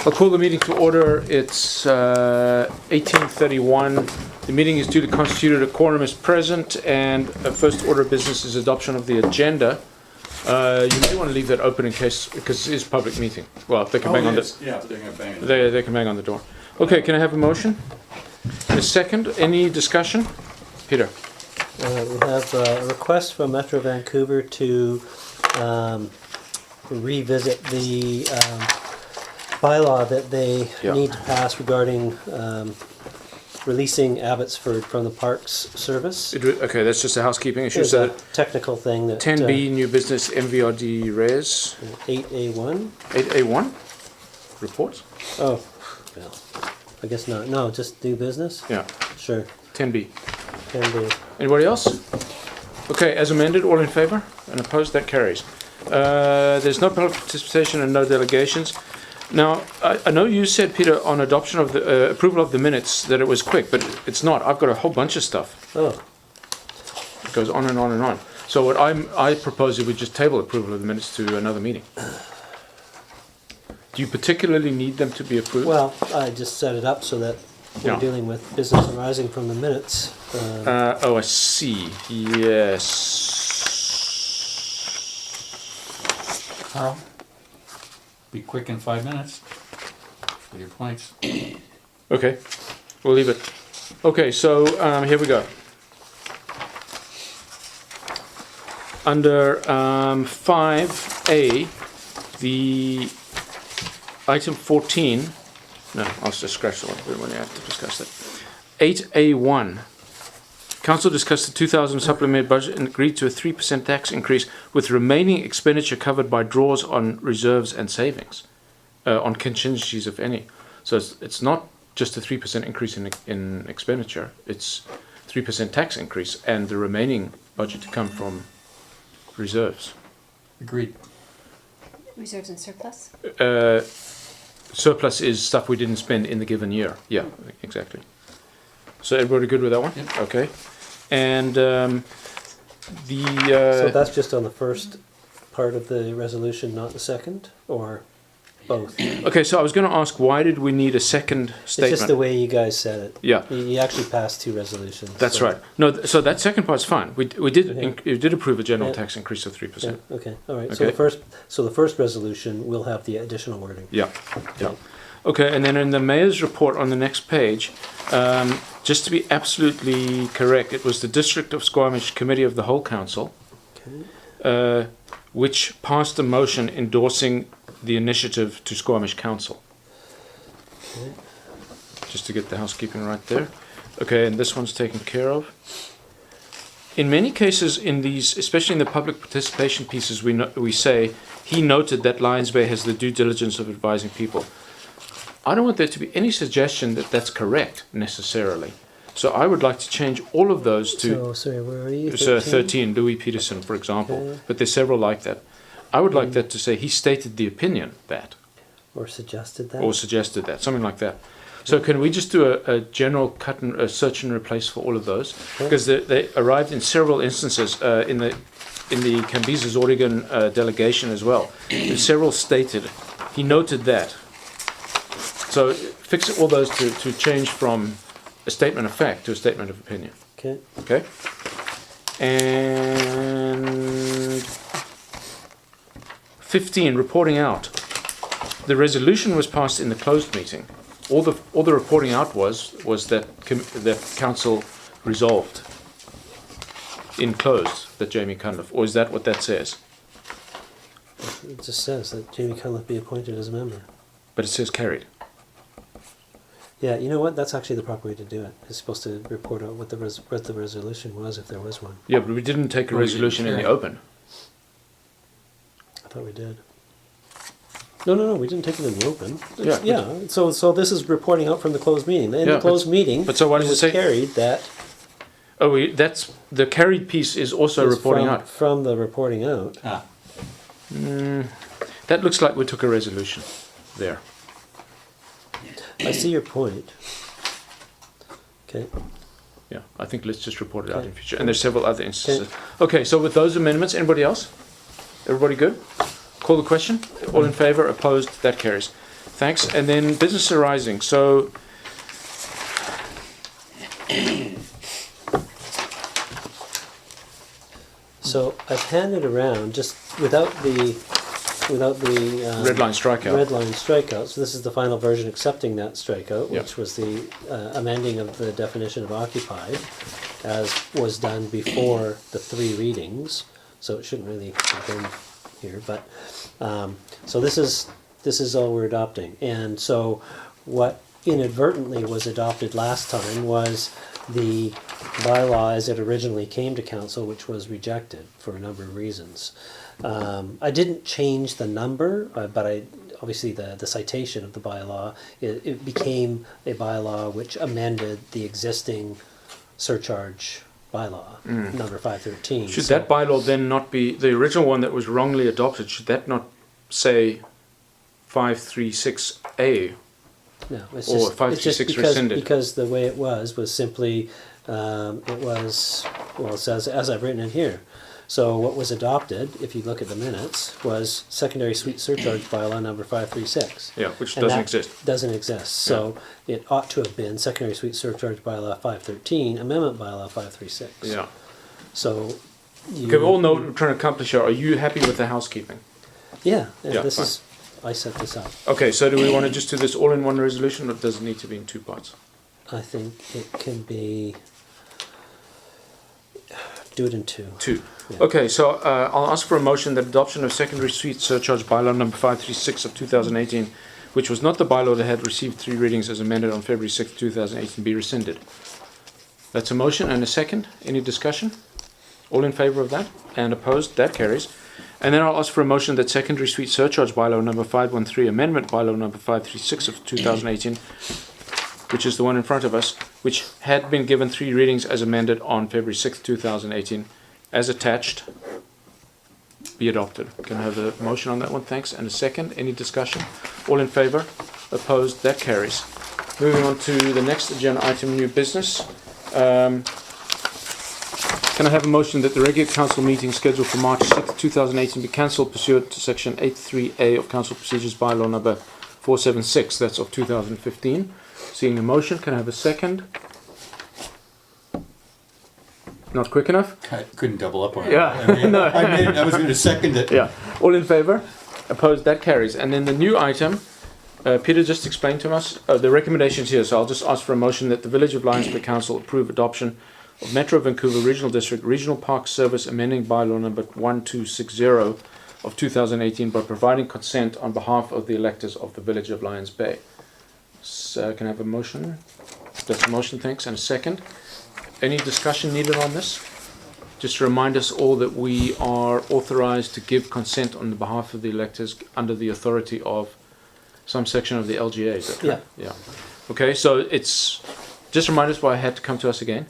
I'll call the meeting to order. It's 18:31. The meeting is duly constituted. A quorum is present, and a first order of business is adoption of the agenda. You may want to leave that open in case, because it is a public meeting. Well, they can bang on the they can bang on the door. Okay, can I have a motion? A second. Any discussion? Peter. We have a request from Metro Vancouver to revisit the bylaw that they need to pass regarding releasing Abbotsford from the Parks Service. Okay, that's just a housekeeping issue. It's So a technical thing. That 10B, new business, MVRD res. 8A1. 8A1? Reports? Oh, well, I guess not. No, just new business? Yeah. Sure. 10B. 10B. Anybody else? Okay, as amended, all in favor? And opposed, that carries. There's no public participation and no delegations. Now, I know you said, Peter, on adoption of the approval of the minutes that it was quick, but it's not. I've got a whole bunch of stuff. Oh. It goes on and on and on. So what I propose is we just table approval of the minutes to another meeting. Do you particularly need them to be approved? Well, I just set it up so that we're dealing with business arising from the minutes. I see. Yes. Carl, be quick in 5 minutes with your points. Okay, we'll leave it. Okay, so here we go. Under 5A, the item 14, no, I'll just scratch the one when you have to discuss that. 8A1, Council discussed the 2000 supplementary budget and agreed to a 3% tax increase with remaining expenditure covered by draws on reserves and savings, on contingencies, if any. So it's not just a 3% increase in expenditure, it's 3% tax increase and the remaining budget to come from reserves. Agreed. Reserves and surplus? Surplus is stuff we didn't spend in the given year. Yeah, exactly. So everybody good with that one? Yep. Okay. And So that's just on the first part of the resolution, not the second, or both? okay, so I was going to ask, why did we need a second statement? It's just the way you guys said it. Yeah. You actually passed two resolutions. That's so. right. No, so that second part's fine. We did approve a general tax increase of 3%. Yeah, okay, all right. Okay. So the first resolution will have the additional wording. Yeah. Yeah. Okay, and then in the mayor's report on the next page, just to be absolutely correct, it was the District of Squamish Committee of the Whole Council, which passed a motion endorsing the initiative to Squamish Council. Okay. Just to get the housekeeping right there. Okay, and this one's taken care of. In many cases, in these, especially in the public participation pieces, we say he noted that Lions Bay has the due diligence of advising people. I don't want there to be any suggestion that that's correct necessarily. So I would like to change all of those to. So sorry, where are you? 13, Louis Peterson, for example. Okay. But there's several like that. I would like that to say he stated the opinion that. Or suggested that. Or suggested that, something like that. So can we just do a general cut and a search and replace for all of those? Because they arrived in several instances in the Cambyses Oregon delegation as well. Several stated. He noted that. So fix all those to change from a statement of fact to a statement of opinion. Okay. Okay? And 15, reporting out. The resolution was passed in the closed meeting. All the reporting out was that the council resolved in closed that Jamie Cunliffe, or is that what that says? It just says that Jamie Cunliffe be appointed as a member. But it says carried. Yeah, you know what? That's actually the proper way to do it. It's supposed to report out what the resolution was, if there was one. Yeah, but we didn't take a resolution in the open. I thought we did. No, we didn't take it in the open. Yeah. Yeah. So this is reporting out from the closed meeting. In the closed meeting, but so why does it say carried that? Oh, that's the carried piece is also reporting out from the reporting out. Ah. That looks like we took a resolution there. I see your point. Okay. Yeah, I think let's just report it out in future. And there's several other instances. Okay, so with those amendments, anybody else? Everybody good? Call the question. All in favour? Opposed? That carries. Thanks. And then business arising. So So I've handed around just without the red line strikeout. red line strikeout. So this is the final version accepting that strikeout, Yeah. which was the amending of the definition of occupied, as was done before the 3 readings. So it shouldn't really have been here, but so this is all we're adopting. And so what inadvertently was adopted last time was the bylaw as it originally came to council, which was rejected for a number of reasons. I didn't change the number, but I obviously the citation of the bylaw, it became a bylaw which amended the existing surcharge bylaw, number 513. Should So- that bylaw then not be, the original one that was wrongly adopted, should that not say 536A? No, it's Or just, 536 because, rescinded. because the way it was simply, it was, well, it says, as I've written it here. So what was adopted, if you look at the minutes, was secondary suite surcharge bylaw number 536. Yeah, which And doesn't that exist. Doesn't exist. So it ought to have been secondary suite surcharge bylaw 513, amendment bylaw 536. Yeah. So you, Okay, we all know what we're trying to accomplish here. Are you happy with the housekeeping? yeah, and Yeah, this fine. is, I set this up. Okay, so do we want to just do this all in one resolution, or does it need to be in 2 parts? I think it can be, do it in 2. 2. Yeah. Okay, so I'll ask for a motion that adoption of secondary suite surcharge bylaw number 536 of 2018, which was not the bylaw that had received 3 readings as amended on February 6, 2018, be rescinded. That's a motion and a second. Any discussion? All in favour of that? And opposed? That carries. And then I'll ask for a motion that secondary suite surcharge bylaw number 513, amendment bylaw number 536 of 2018, which is the one in front of us, which had been given 3 readings as amended on February 6, 2018, as attached, be adopted. Can I have a motion on that one? Thanks. And a second. Any discussion? All in favour? Opposed? That carries. Moving on to the next agenda item, new business. Can I have a motion that the regular council meeting scheduled for March 6, 2018 be cancelled pursuant to section 83A of council procedures bylaw number 476, that's of 2015. Seeing the motion, can I have a second? Not quick enough? I couldn't double up on it. Yeah, I mean, I was going to second it. Yeah. All in favour? Opposed? That carries. And then the new item, Peter just explained to us, the recommendations here, so I'll just ask for a motion that the Village of Lions Bay Council approve adoption of Metro Vancouver Regional District Regional Park Service amending bylaw number 1260 of 2018 by providing consent on behalf of the electors of the Village of Lions Bay. So can I have a motion? That's a motion, thanks. And a second. Any discussion needed on this? Just to remind us all that we are authorized to give consent on the behalf of the electors under the authority of some section of the LGA. Is that correct? Yeah. Okay, so it's, just remind us why it had to come to us again.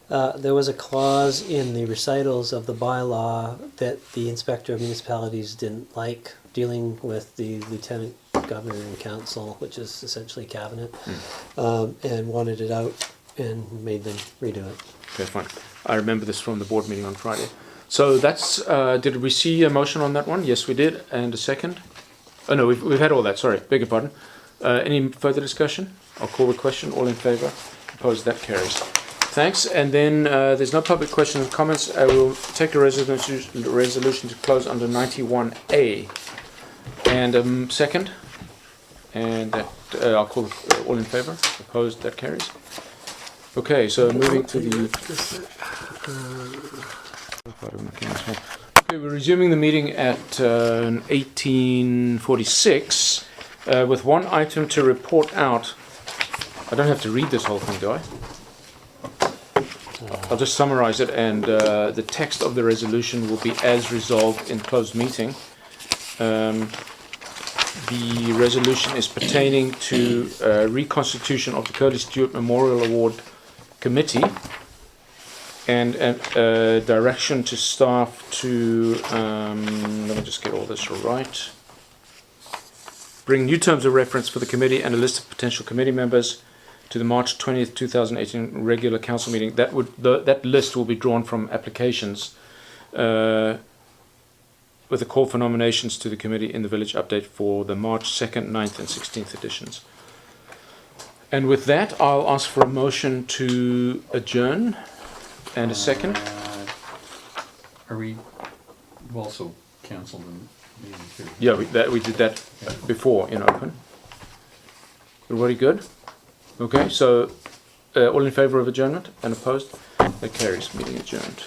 There was a clause in the recitals of the bylaw that the Inspector of Municipalities didn't like, dealing with the Lieutenant Governor and Council, which is essentially Cabinet, and wanted it out and made them redo it. Okay, fine. I remember this from the board meeting on Friday. So that's, did we see a motion on that one? Yes, we did. And a second? Oh no, we've had all that, sorry, beg your pardon. Any further discussion? I'll call the question. All in favour? Opposed? That carries. Thanks. And then there's no public questions and comments. I will take a resolution to close under 91A. And second. And that, I'll call all in favour. Opposed? That carries. Okay, so moving to the... Okay, we're resuming the meeting at 1846 with one item to report out. I don't have to read this whole thing, do I? I'll just summarize it, and the text of the resolution will be as resolved in closed meeting. The resolution is pertaining to reconstitution of the Curly Stewart Memorial Award Committee and direction to staff to, let me just get all this right, bring new terms of reference for the committee and a list of potential committee members to the March 20th, 2018 regular council meeting. That list will be drawn from applications with a call for nominations to the committee in the village update for the March 2nd, 9th and 16th editions. And with that, I'll ask for a motion to adjourn and a second. We've also canceled the meeting too. Yeah, we did that before in open. Everybody good? Okay, so all in favor of adjournment and opposed? That carries. Meeting adjourned.